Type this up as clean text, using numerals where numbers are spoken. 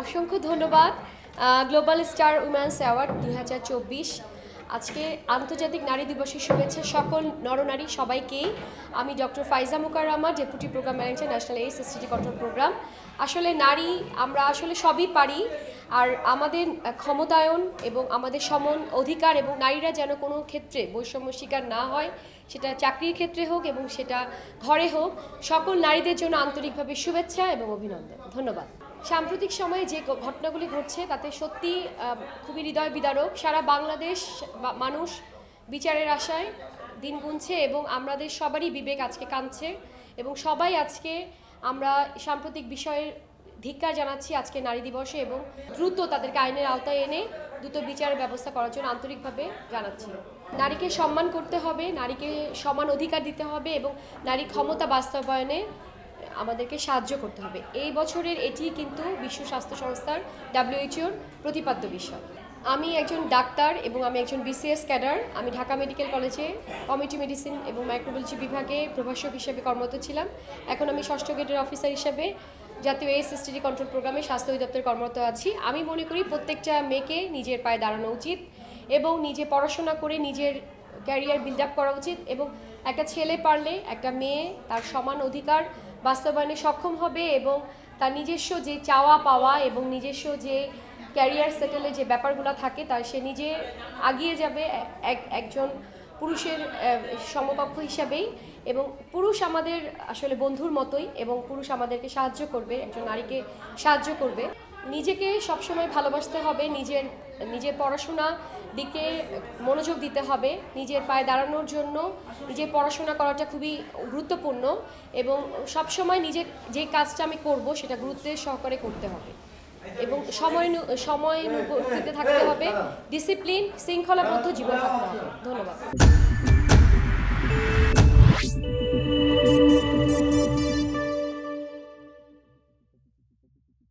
অসংখ্য ধন্যবাদ global star women's award 2024 আজকে আন্তর্জাতিক নারী দিবসের শুভেচ্ছা সকল নরনারী সবাইকেই। আমি doctor Faiza Mukarrama, deputy programme manager, national AIDS STD control programme. আসলে নারী আমরা আসলে সবই পারি, আর আমাদের ক্ষমতায়ন এবং আমাদের সমান অধিকার এবং নারীরা যেন কোনো ক্ষেত্রে বৈষম্য শিকার না হয়, সেটা চাকরির ক্ষেত্রে হোক এবং সেটা ঘরে হোক, সকল নারীদের জন্য আন্তরিকভাবে শুভেচ্ছা এবং অভিনন্দন। ধন্যবাদ। সাম্প্রতিক সময়ে যে ঘটনাগুলি ঘটছে তাতে সত্যি খুবই হৃদয় বিদারক। সারা বাংলাদেশ মানুষ বিচারের আশায় দিন গুনছে এবং আমাদের সবারই বিবেক আজকে কাঁদছে এবং সবাই আজকে আমরা সাম্প্রতিক বিষয়ের ধিক্কার জানাচ্ছি আজকে নারী দিবসে এবং দ্রুত তাদেরকে আইনের আওতায় এনে দ্রুত বিচারের ব্যবস্থা করার জন্য আন্তরিকভাবে জানাচ্ছি। নারীকে সম্মান করতে হবে, নারীকে সমান অধিকার দিতে হবে এবং নারী ক্ষমতা বাস্তবায়নে আমাদেরকে সাহায্য করতে হবে। এই বছরের এটি কিন্তু বিশ্ব স্বাস্থ্য সংস্থার WHO-র প্রতিপাদ্য বিষয়। আমি একজন ডাক্তার এবং আমি একজন BCS ক্যাডার। আমি ঢাকা মেডিকেল কলেজে কমিউনিটি মেডিসিন এবং মাইক্রোবায়োলজি বিভাগে প্রভাষক হিসেবে কর্মরত ছিলাম। এখন আমি 6ষ্ঠ গ্রেডের অফিসার হিসেবে জাতীয় এইডস এসটিডি কন্ট্রোল প্রোগ্রামে স্বাস্থ্য অধিদপ্তরে কর্মরত আছি। আমি মনে করি প্রত্যেকটা মেয়েকে নিজের পায়ে দাঁড়ানো উচিত এবং নিজে পড়াশোনা করে নিজের ক্যারিয়ার বিল্ড আপ করা উচিত এবং একটা ছেলে পারলে একটা মেয়ে তার সমান অধিকার বাস্তবায়নে সক্ষম হবে এবং তার নিজস্ব যে চাওয়া পাওয়া এবং নিজস্ব যে ক্যারিয়ার সেটেলের যে ব্যাপারগুলো থাকে তার সে নিজে আগিয়ে যাবে একজন পুরুষের সমকক্ষ হিসাবেই। এবং পুরুষ আমাদের আসলে বন্ধুর মতোই এবং পুরুষ আমাদেরকে সাহায্য করবে, একজন নারীকে সাহায্য করবে। নিজেকে সবসময় ভালোবাসতে হবে, নিজের পড়াশোনা দিকে মনোযোগ দিতে হবে। নিজের পায়ে দাঁড়ানোর জন্য নিজের পড়াশোনা করাটা খুবই গুরুত্বপূর্ণ এবং সবসময় নিজের যে কাজটা আমি করব সেটা গুরুত্বের সহকারে করতে হবে এবং সময়ানুবর্তিত থাকতে হবে, ডিসিপ্লিন শৃঙ্খলাবদ্ধ জীবন থাকতে হবে। ধন্যবাদ।